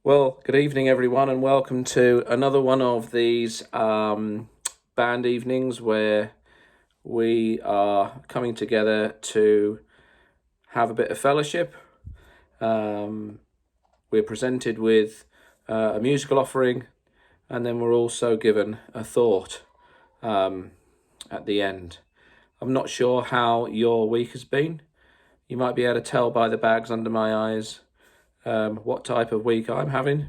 Well, good evening, everyone, and welcome to another one of these band evenings where we are coming together to have a bit of fellowship. We're presented with a musical offering, and then we're also given a thought at the end. I'm not sure how your week has been. You might be able to tell by the bags under my eyes what type of week I'm having.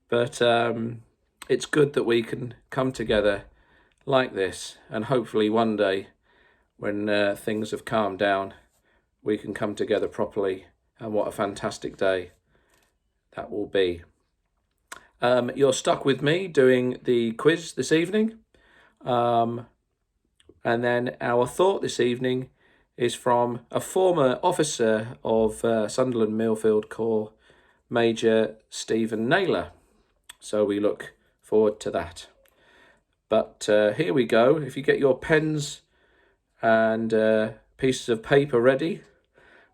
But it's good that we can come together like this, and hopefully one day when things have calmed down, we can come together properly, and what a fantastic day that will be. You're stuck with me doing the quiz this evening, and then our thought this evening is from a former officer of Sunderland Millfield Corps, Major Stephen Naylor. So we look forward to that. But here we go. If you get your pens and pieces of paper ready,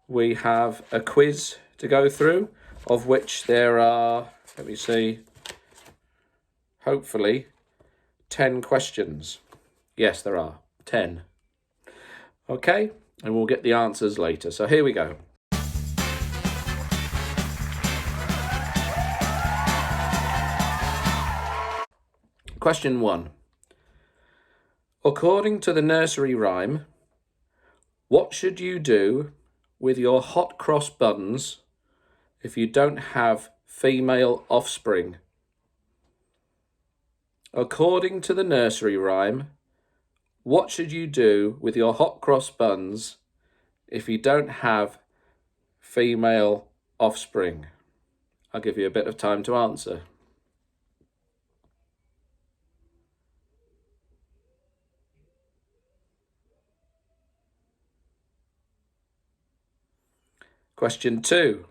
we have a quiz to go through, of which there are, let me see, hopefully 10 questions. Yes, there are 10. Okay, and we'll get the answers later. So here we go. Question 1. According to the nursery rhyme, what should you do with your hot cross buns if you don't have female offspring? According to the nursery rhyme, what should you do with your hot cross buns if you don't have female offspring? I'll give you a bit of time to answer. Question 2.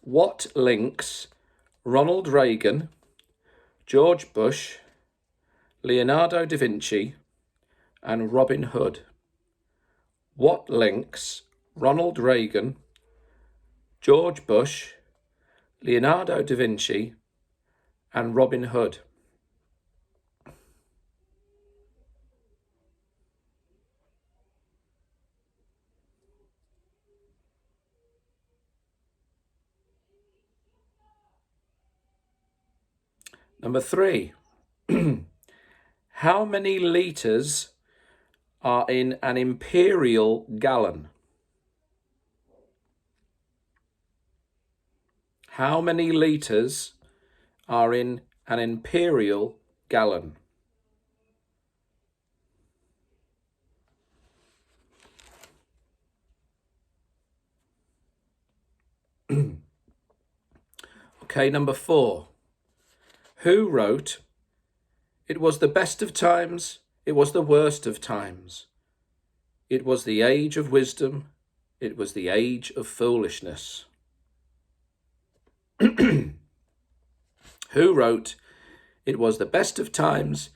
What links Ronald Reagan, George Bush, Leonardo da Vinci, and Robin Hood? What links Ronald Reagan, George Bush, Leonardo da Vinci, and Robin Hood? Number 3. How many litres are in an imperial gallon? How many litres are in an imperial gallon? Okay, number 4. Who wrote, "It was the best of times, it was the worst of times. It was the age of wisdom, it was the age of foolishness"? Who wrote, "It was the best of times"?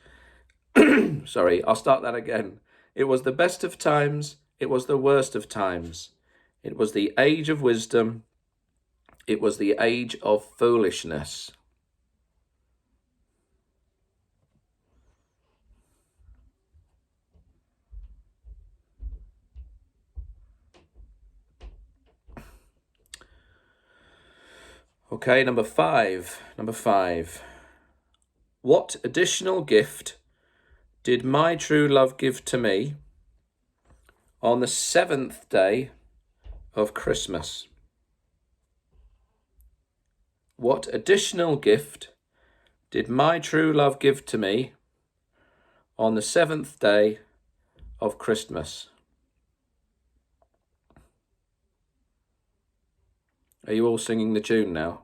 Sorry, I'll start that again. It was the best of times, it was the worst of times. It was the age of wisdom, it was the age of foolishness. Okay, number 5. What additional gift did my true love give to me on the 7th day of Christmas? What additional gift did my true love give to me on the 7th day of Christmas? Are you all singing the tune now?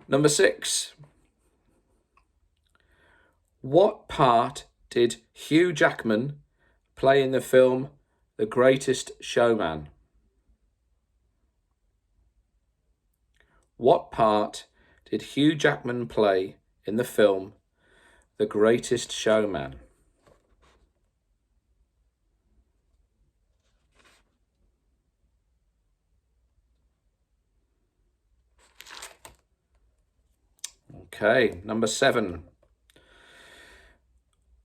Number 6. What part did Hugh Jackman play in the film The Greatest Showman? What part did Hugh Jackman play in the film The Greatest Showman? Okay, number 7.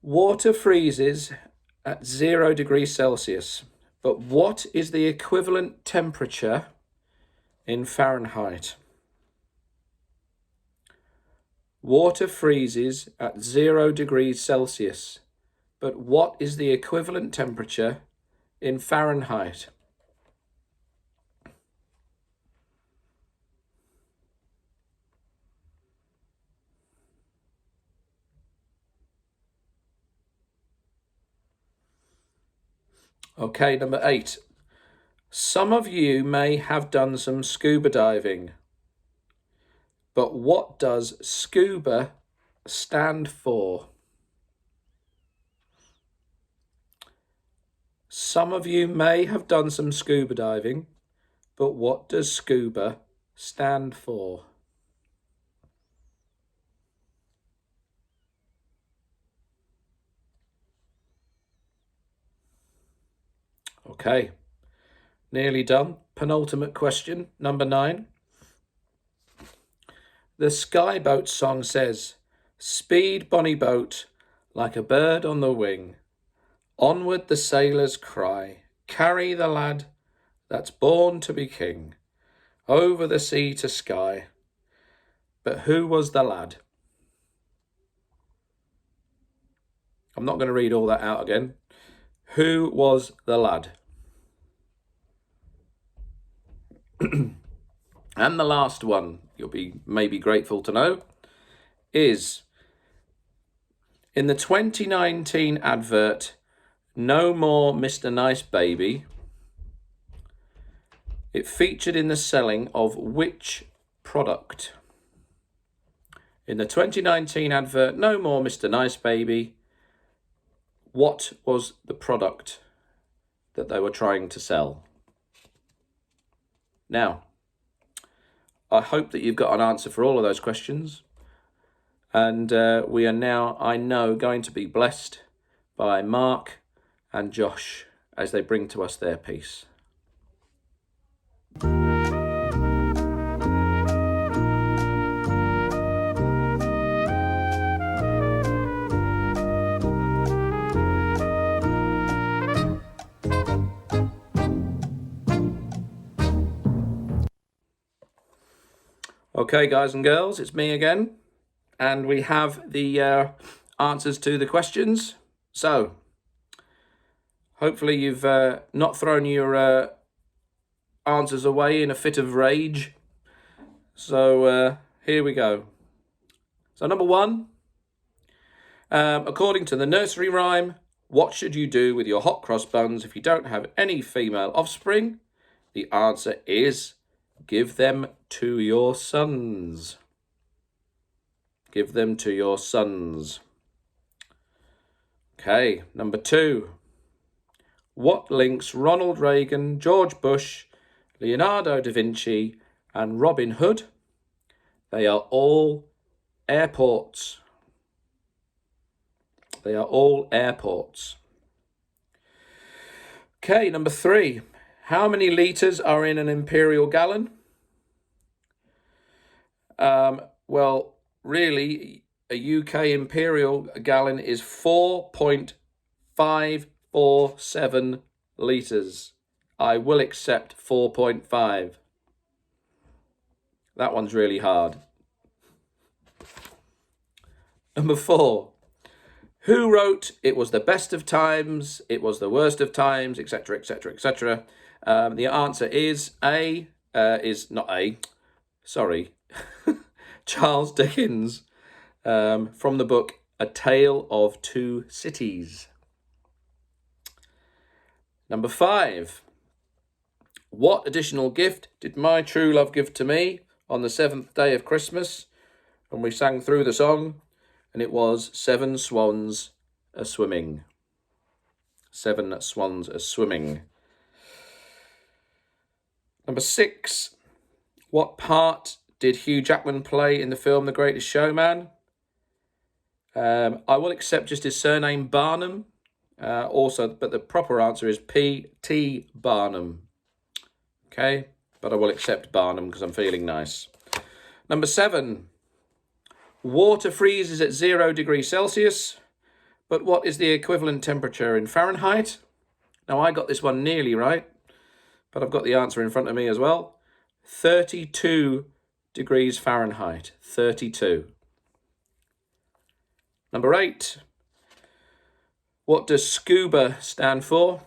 Water freezes at 0 degrees Celsius, but what is the equivalent temperature in Fahrenheit? Water freezes at 0 degrees Celsius, but what is the equivalent temperature in Fahrenheit? Okay, number 8. Some of you may have done some scuba diving, but what does scuba stand for? Some of you may have done some scuba diving, but what does scuba stand for? Okay, nearly done. Penultimate question, number 9. The Skyboat song says, "Speed, bonny boat, like a bird on the wing. Onward the sailors cry, carry the lad that's born to be king, over the sea to sky." But who was the lad? I'm not going to read all that out again. Who was the lad? And the last one, you'll be maybe grateful to know, is in the 2019 advert, "No More Mr. Nice Baby," it featured in the selling of which product? In the 2019 advert, "No More Mr. Nice Baby," what was the product that they were trying to sell? Now, I hope that you've got an answer for all of those questions. And we are now, I know, going to be blessed by Mark and Josh as they bring to us their piece. Okay, guys and girls, it's me again. And we have the answers to the questions. So, hopefully you've not thrown your answers away in a fit of rage. So, here we go. So, number 1, according to the nursery rhyme, what should you do with your hot cross buns if you don't have any female offspring? The answer is, give them to your sons. Give them to your sons. Okay, number 2. What links Ronald Reagan, George Bush, Leonardo da Vinci, and Robin Hood? They are all airports. They are all airports. Okay, number 3. How many litres are in an imperial gallon? Well, really, a UK imperial gallon is 4.547 litres. I will accept 4.5. That one's really hard. Number 4. Who wrote "It was the best of times, it was the worst of times," etc., etc., etc.? The answer is Charles Dickens, from the book A Tale of Two Cities. Number 5. What additional gift did my true love give to me on the 7th day of Christmas? And we sang through the song, and it was 7 swans a-swimming. 7 swans a-swimming. Number 6. What part did Hugh Jackman play in the film The Greatest Showman? I will accept just his surname, Barnum. But the proper answer is P.T. Barnum. Okay, but I will accept Barnum because I'm feeling nice. Number 7. Water freezes at 0 degrees Celsius, but what is the equivalent temperature in Fahrenheit? Now, I got this one nearly right, but I've got the answer in front of me as well. 32 degrees Fahrenheit, 32. Number 8. What does SCUBA stand for?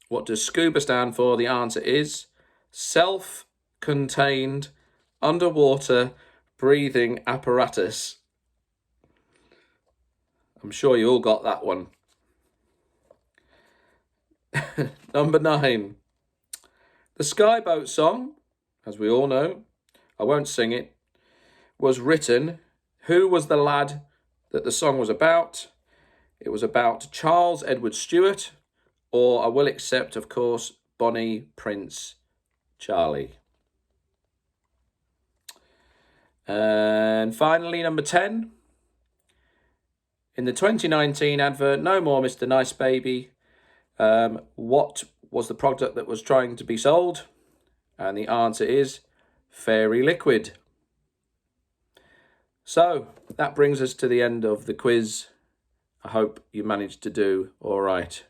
What does SCUBA stand for? The answer is self-contained underwater breathing apparatus. I'm sure you all got that one. Number 9. The Skyboat song, as we all know, I won't sing it, was written. Who was the lad that the song was about? It was about Charles Edward Stewart, or I will accept, of course, Bonnie Prince Charlie. And finally, number 10. In the 2019 advert, No More Mr. Nice Baby, what was the product that was trying to be sold? And the answer is Fairy Liquid. So that brings us to the end of the quiz. I hope you managed to do all right.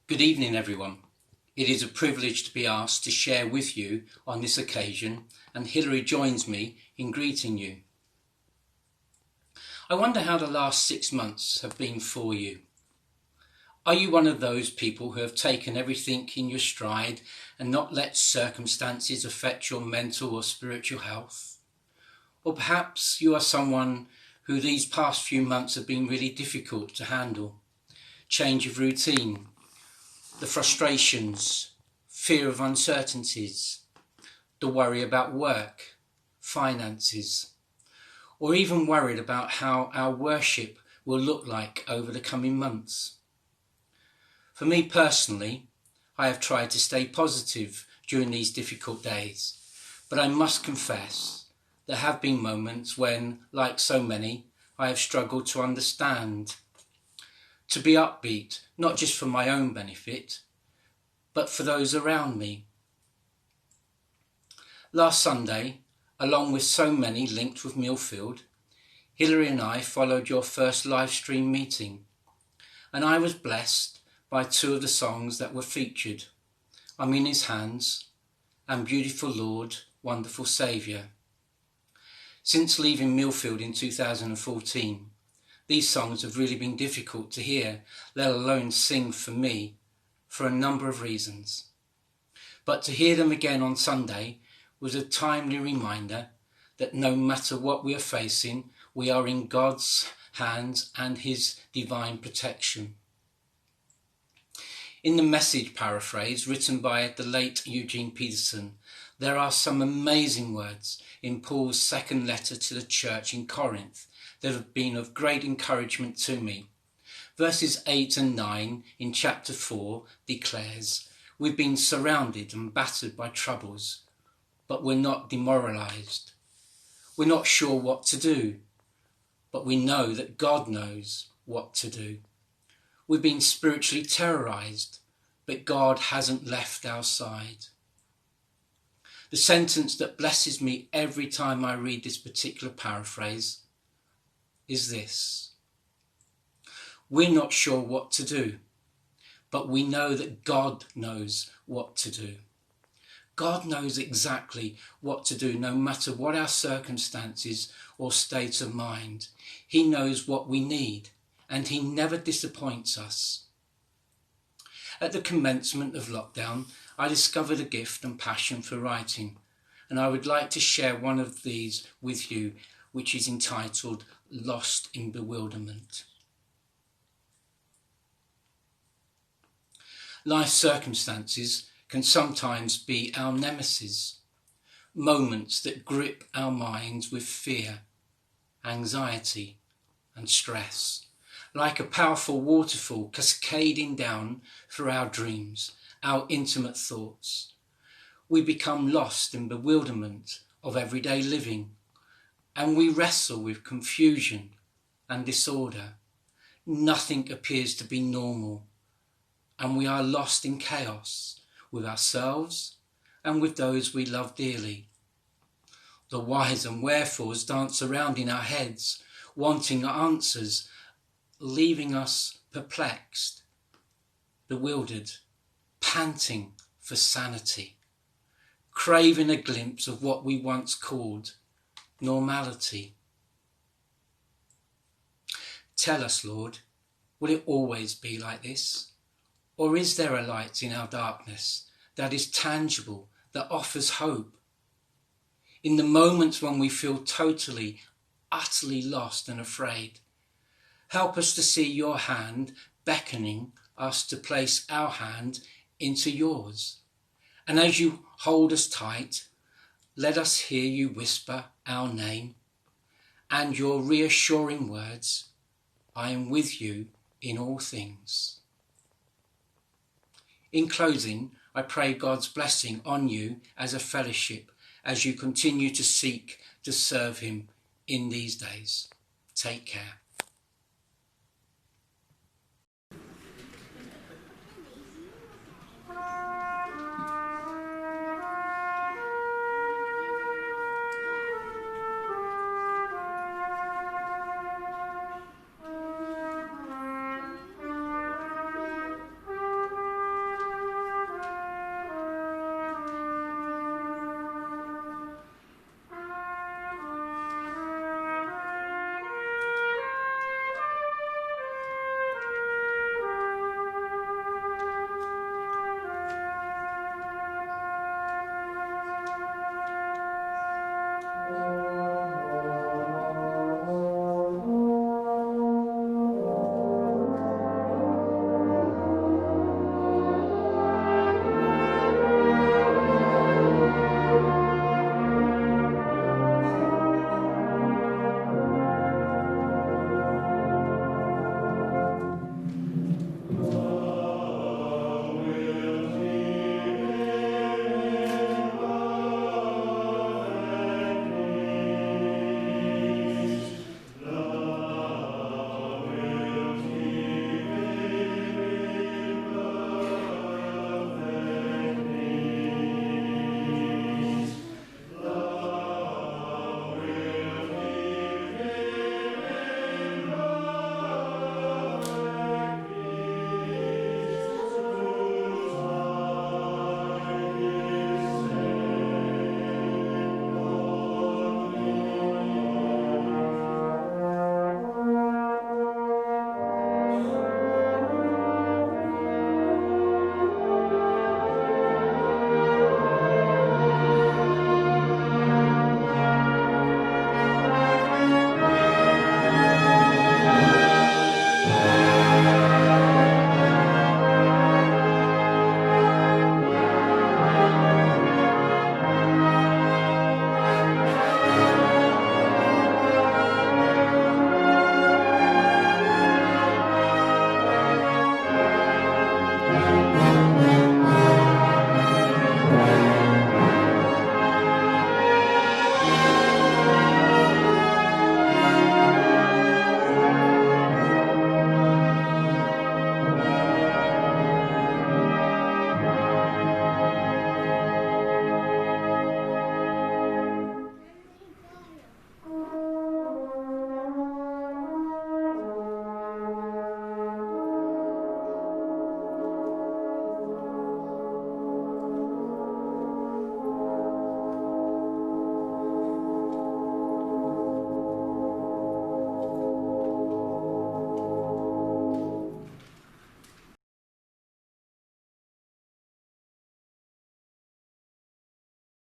Good evening, everyone. It is a privilege to be asked to share with you on this occasion, and Hilary joins me in greeting you. I wonder how the last 6 months have been for you. Are you one of those people who have taken everything in your stride and not let circumstances affect your mental or spiritual health? Or perhaps you are someone who these past few months have been really difficult to handle. Change of routine, the frustrations, fear of uncertainties, the worry about work, finances, or even worried about how our worship will look like over the coming months. For me personally, I have tried to stay positive during these difficult days, but I must confess there have been moments when, like so many, I have struggled to understand, to be upbeat, not just for my own benefit, but for those around me. Last Sunday, along with so many linked with Millfield, Hilary and I followed your first live stream meeting, and I was blessed by two of the songs that were featured, I'm in His Hands and Beautiful Lord, Wonderful Saviour. Since leaving Millfield in 2014, these songs have really been difficult to hear, let alone sing for me, for a number of reasons. But to hear them again on Sunday was a timely reminder that no matter what we are facing, we are in God's hands and His divine protection. In the Message paraphrase written by the late Eugene Peterson, there are some amazing words in Paul's second letter to the church in Corinth that have been of great encouragement to me. Verses 8 and 9 in chapter 4 declares, we've been surrounded and battered by troubles, but we're not demoralised. We're not sure what to do, but we know that God knows what to do. We've been spiritually terrorised, but God hasn't left our side. The sentence that blesses me every time I read this particular paraphrase is this: we're not sure what to do, but we know that God knows what to do. God knows exactly what to do, no matter what our circumstances or state of mind. He knows what we need, and He never disappoints us. At the commencement of lockdown, I discovered a gift and passion for writing, and I would like to share one of these with you, which is entitled Lost in Bewilderment. Life circumstances can sometimes be our nemesis, moments that grip our minds with fear, anxiety and stress, like a powerful waterfall cascading down through our dreams, our intimate thoughts. We become lost in bewilderment of everyday living, and we wrestle with confusion and disorder. Nothing appears to be normal, and we are lost in chaos with ourselves and with those we love dearly. The whys and wherefores dance around in our heads, wanting answers, leaving us perplexed, bewildered, panting for sanity, craving a glimpse of what we once called normality. Tell us, Lord, will it always be like this? Or is there a light in our darkness that is tangible, that offers hope? In the moments when we feel totally, utterly lost and afraid, help us to see your hand beckoning us to place our hand into yours. And as you hold us tight, let us hear you whisper our name and your reassuring words, I am with you in all things. In closing, I pray God's blessing on you as a fellowship as you continue to seek to serve Him in these days. Take care.